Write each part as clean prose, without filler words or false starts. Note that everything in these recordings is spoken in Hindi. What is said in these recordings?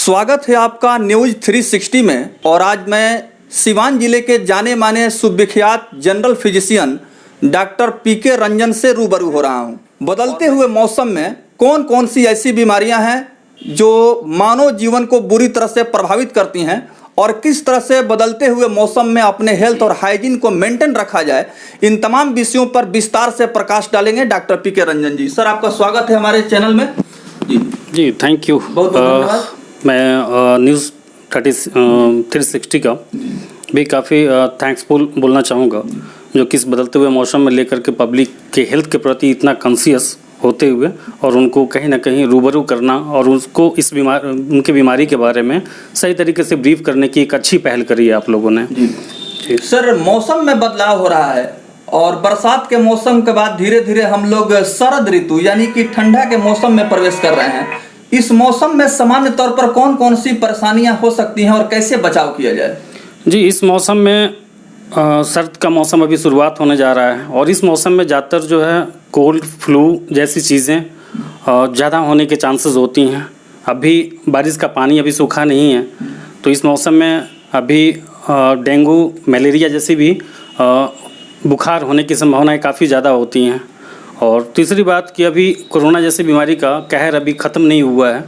स्वागत है आपका न्यूज 360 में। और आज मैं सिवान जिले के जाने माने सुविख्यात जनरल फिजिशियन डॉक्टर पीके रंजन से रूबरू हो रहा हूं। बदलते हुए मौसम में कौन कौन सी ऐसी बीमारियां हैं जो मानव जीवन को बुरी तरह से प्रभावित करती हैं और किस तरह से बदलते हुए मौसम में अपने हेल्थ और हाइजीन को मेंटेन रखा जाए, इन तमाम विषयों पर विस्तार से प्रकाश डालेंगे डॉक्टर पीके रंजन जी। सर, आपका स्वागत है हमारे चैनल में। जी थैंक यू। बहुत धन्यवाद। मैं न्यूज़ 360 का भी काफ़ी थैंक्सफुल बोलना चाहूँगा, जो कि इस बदलते हुए मौसम में लेकर के पब्लिक के हेल्थ के प्रति इतना कॉन्शियस होते हुए और उनको कहीं ना कहीं रूबरू करना और उसको उनके बीमारी के बारे में सही तरीके से ब्रीफ करने की एक अच्छी पहल करी है आप लोगों ने। जी। सर, मौसम में बदलाव हो रहा है और बरसात के मौसम के बाद धीरे धीरे हम लोग शरद ऋतु यानी कि ठंडा के मौसम में प्रवेश कर रहे हैं। इस मौसम में सामान्य तौर पर कौन कौन सी परेशानियां हो सकती हैं और कैसे बचाव किया जाए? जी, इस मौसम में सर्द का मौसम अभी शुरुआत होने जा रहा है और इस मौसम में ज़्यादातर जो है कोल्ड फ्लू जैसी चीज़ें ज़्यादा होने के चांसेस होती हैं। अभी बारिश का पानी अभी सूखा नहीं है, तो इस मौसम में अभी डेंगू मलेरिया जैसी भी बुखार होने की संभावनाएं काफ़ी ज़्यादा होती हैं। और तीसरी बात कि अभी कोरोना जैसी बीमारी का कहर अभी ख़त्म नहीं हुआ है,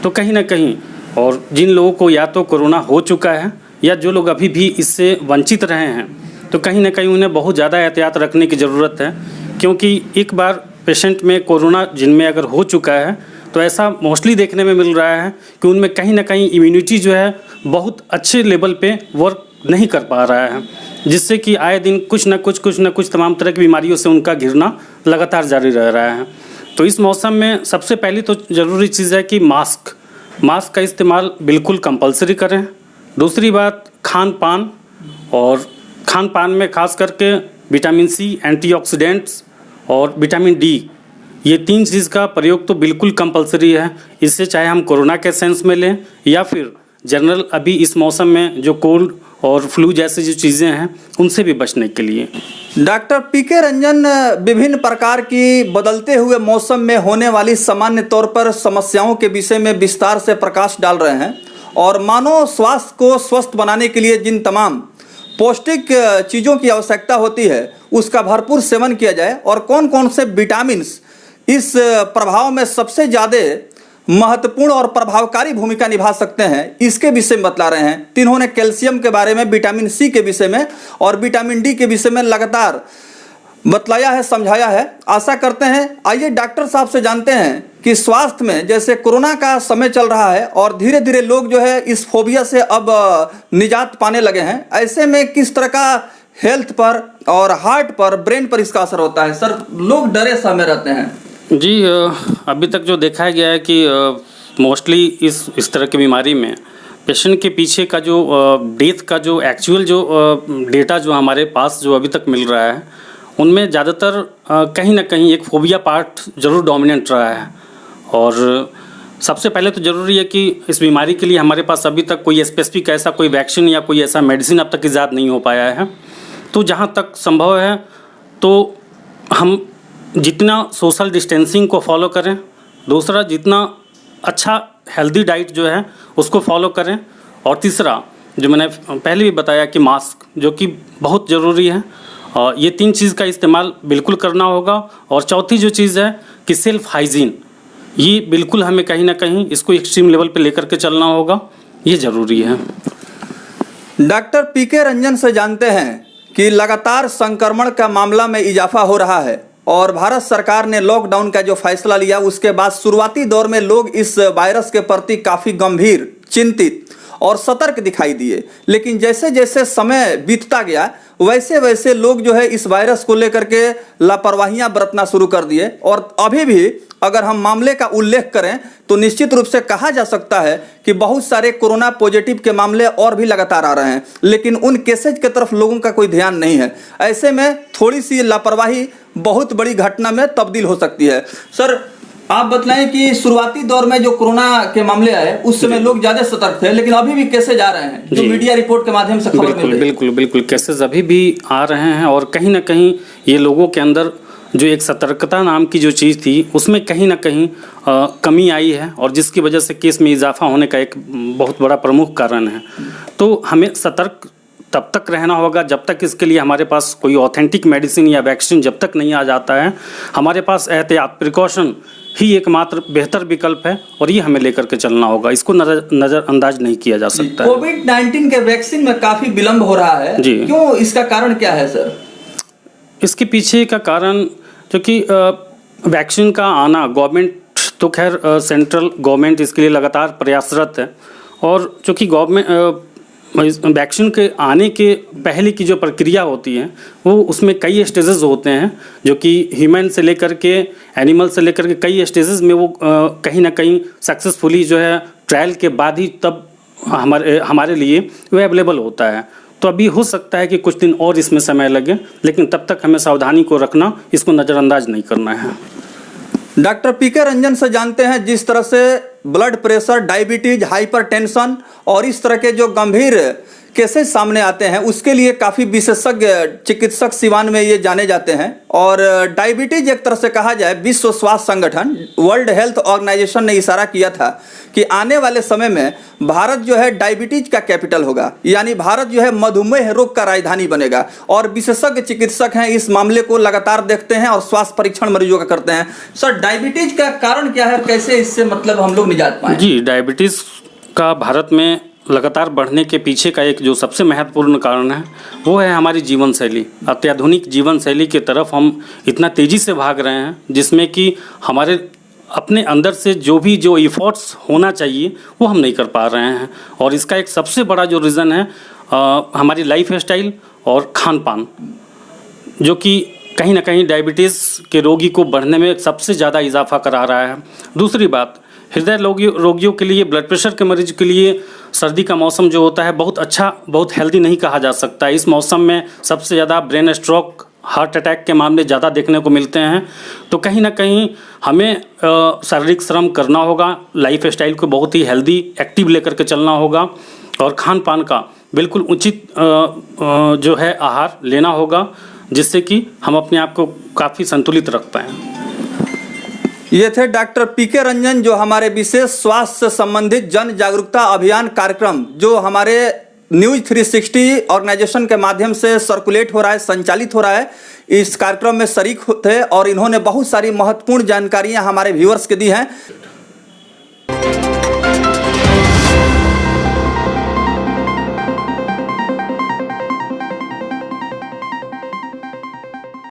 तो कहीं ना कहीं और जिन लोगों को या तो कोरोना हो चुका है या जो लोग अभी भी इससे वंचित रहे हैं, तो कहीं ना कहीं उन्हें बहुत ज़्यादा एहतियात रखने की ज़रूरत है। क्योंकि एक बार पेशेंट में कोरोना जिनमें अगर हो चुका है तो ऐसा मोस्टली देखने में मिल रहा है कि उनमें कहीं ना कहीं इम्यूनिटी जो है बहुत अच्छे लेवल पे वर्क नहीं कर पा रहा है, जिससे कि आए दिन कुछ न कुछ तमाम तरह की बीमारियों से उनका घिरना लगातार जारी रह रहा है। तो इस मौसम में सबसे पहली तो ज़रूरी चीज़ है कि मास्क का इस्तेमाल बिल्कुल कंपलसरी करें। दूसरी बात खान पान में खास करके विटामिन सी, एंटीऑक्सीडेंट्स और विटामिन डी, ये तीन चीज़ का प्रयोग तो बिल्कुल कंपलसरी है। इससे चाहे हम कोरोना के सेंस में लें या फिर जनरल अभी इस मौसम में जो कोल्ड और फ्लू जैसी जो चीज़ें हैं उनसे भी बचने के लिए। डॉक्टर पीके रंजन विभिन्न प्रकार की बदलते हुए मौसम में होने वाली सामान्य तौर पर समस्याओं के विषय में विस्तार से प्रकाश डाल रहे हैं और मानव स्वास्थ्य को स्वस्थ बनाने के लिए जिन तमाम पौष्टिक चीज़ों की आवश्यकता होती है उसका भरपूर सेवन किया जाए और कौन कौन से विटामिन्स इस प्रभाव में सबसे ज़्यादा महत्वपूर्ण और प्रभावकारी भूमिका निभा सकते हैं, इसके विषय में बतला रहे हैं। इन्होंने कैल्शियम के बारे में, विटामिन सी के विषय में और विटामिन डी के विषय में लगातार बतलाया है, समझाया है। आशा करते हैं, आइए डॉक्टर साहब से जानते हैं कि स्वास्थ्य में जैसे कोरोना का समय चल रहा है और धीरे धीरे लोग जो है इस फोबिया से अब निजात पाने लगे हैं, ऐसे में किस तरह का हेल्थ पर और हार्ट पर, ब्रेन पर इसका असर होता है? सर, लोग डरे समय रहते हैं। जी, अभी तक जो देखा गया है कि मोस्टली इस तरह की बीमारी में पेशेंट के पीछे का जो डेथ का जो एक्चुअल जो डेटा जो हमारे पास जो अभी तक मिल रहा है, उनमें ज़्यादातर कहीं ना कहीं एक फोबिया पार्ट ज़रूर डोमिनेंट रहा है। और सबसे पहले तो ज़रूरी है कि इस बीमारी के लिए हमारे पास अभी तक कोई स्पेसिफिक ऐसा कोई वैक्सीन या कोई ऐसा मेडिसिन अब तक ईजाद नहीं हो पाया है। तो जहाँ तक संभव है तो हम जितना सोशल डिस्टेंसिंग को फॉलो करें, दूसरा जितना अच्छा हेल्दी डाइट जो है उसको फॉलो करें, और तीसरा जो मैंने पहले भी बताया कि मास्क जो कि बहुत ज़रूरी है, ये तीन चीज़ का इस्तेमाल बिल्कुल करना होगा। और चौथी जो चीज़ है कि सेल्फ हाइजीन, ये बिल्कुल हमें कहीं ना कहीं इसको एक्सट्रीम लेवल पे लेकर के चलना होगा, ये ज़रूरी है। डॉक्टर पीके रंजन से जानते हैं कि लगातार संक्रमण का मामला में इजाफा हो रहा है और भारत सरकार ने लॉकडाउन का जो फैसला लिया उसके बाद शुरुआती दौर में लोग इस वायरस के प्रति काफ़ी गंभीर, चिंतित और सतर्क दिखाई दिए। लेकिन जैसे जैसे समय बीतता गया वैसे वैसे लोग जो है इस वायरस को लेकर के लापरवाहियां बरतना शुरू कर दिए। और अभी भी अगर हम मामले का उल्लेख करें तो निश्चित रूप से कहा जा सकता है कि बहुत सारे कोरोना पॉजिटिव के मामले और भी लगातार आ रहे हैं, लेकिन उन केसेज की तरफ लोगों का कोई ध्यान नहीं है। ऐसे में थोड़ी सी लापरवाही बहुत बड़ी घटना में तब्दील हो सकती है। सर, आप बतलाएं कि शुरुआती दौर में जो कोरोना के मामले आए उस समय लोग ज्यादा सतर्क थे, लेकिन अभी भी केसेज आ रहे हैं जो मीडिया रिपोर्ट के माध्यम से खबर मिल रही है। बिल्कुल केसेज अभी भी आ रहे हैं और कहीं ना कहीं ये लोगों के अंदर जो एक सतर्कता नाम की जो चीज़ थी उसमें कहीं ना कहीं कमी आई है, और जिसकी वजह से केस में इजाफा होने का एक बहुत बड़ा प्रमुख कारण है। तो हमें सतर्क तब तक रहना होगा जब तक इसके लिए हमारे पास कोई ऑथेंटिक मेडिसिन या वैक्सीन जब तक नहीं आ जाता है। हमारे पास एहतियात प्रिकॉशन ही एकमात्र बेहतर विकल्प है, और ये हमें लेकर के चलना होगा, इसको नज़रअंदाज नहीं किया जा सकता। कोविड-19 के वैक्सीन में काफ़ी विलम्ब हो रहा है जी, क्यों, इसका कारण क्या है सर? इसके पीछे का कारण जो कि वैक्सीन का आना, गवर्नमेंट तो खैर सेंट्रल गवर्नमेंट इसके लिए लगातार प्रयासरत है, और चूँकि गवर्नमेंट वैक्सीन के आने के पहले की जो प्रक्रिया होती है वो उसमें कई स्टेजेस होते हैं, जो कि ह्यूमन से लेकर के एनिमल से लेकर के कई स्टेजेस में वो कहीं ना कहीं सक्सेसफुली जो है ट्रायल के बाद ही तब हमारे लिए वो अवेलेबल होता है। तो अभी हो सकता है कि कुछ दिन और इसमें समय लगे, लेकिन तब तक हमें सावधानी को रखना, इसको नज़रअंदाज नहीं करना है। डॉक्टर पीके रंजन से जानते हैं जिस तरह से ब्लड प्रेशर, डायबिटीज, हाइपरटेंशन और इस तरह के जो गंभीर केसेस सामने आते हैं उसके लिए काफ़ी विशेषज्ञ चिकित्सक सिवान में ये जाने जाते हैं। और डायबिटीज एक तरह से कहा जाए, विश्व स्वास्थ्य संगठन वर्ल्ड हेल्थ ऑर्गेनाइजेशन ने इशारा किया था कि आने वाले समय में भारत जो है डायबिटीज का कैपिटल होगा, यानी भारत जो है मधुमेह रोग का राजधानी बनेगा। और विशेषज्ञ चिकित्सक हैं, इस मामले को लगातार देखते हैं और स्वास्थ्य परीक्षण मरीजों का करते हैं। सर, डायबिटीज का कारण क्या है, कैसे इससे मतलब हम लोग निजात पाएं? जी, डायबिटीज़ का भारत में लगातार बढ़ने के पीछे का एक जो सबसे महत्वपूर्ण कारण है वो है हमारी जीवन शैली। अत्याधुनिक जीवन शैली की तरफ हम इतना तेज़ी से भाग रहे हैं, जिसमें कि हमारे अपने अंदर से जो इफ़ोर्ट्स होना चाहिए वो हम नहीं कर पा रहे हैं। और इसका एक सबसे बड़ा जो रीज़न है हमारी लाइफ स्टाइल और खान पान, जो कि कहीं ना कहीं डायबिटीज़ के रोगी को बढ़ने में सबसे ज़्यादा इजाफा करा रहा है। दूसरी बात, हृदय रोगियों के लिए, ब्लड प्रेशर के मरीज के लिए सर्दी का मौसम जो होता है बहुत अच्छा, बहुत हेल्दी नहीं कहा जा सकता। इस मौसम में सबसे ज़्यादा ब्रेन स्ट्रोक, हार्ट अटैक के मामले ज़्यादा देखने को मिलते हैं। तो कहीं ना कहीं हमें शारीरिक श्रम करना होगा, लाइफ स्टाइल को बहुत ही हेल्दी, एक्टिव लेकर के चलना होगा, और खान पान का बिल्कुल उचित जो है आहार लेना होगा, जिससे कि हम अपने आप को काफ़ी संतुलित रख पाएँ। ये थे डॉक्टर पीके रंजन, जो हमारे विशेष स्वास्थ्य से संबंधित जन जागरूकता अभियान कार्यक्रम जो हमारे न्यूज 360 ऑर्गेनाइजेशन के माध्यम से सर्कुलेट हो रहा है, संचालित हो रहा है, इस कार्यक्रम में शरीक थे और इन्होंने बहुत सारी महत्वपूर्ण जानकारियां हमारे व्यूअर्स के दी हैं।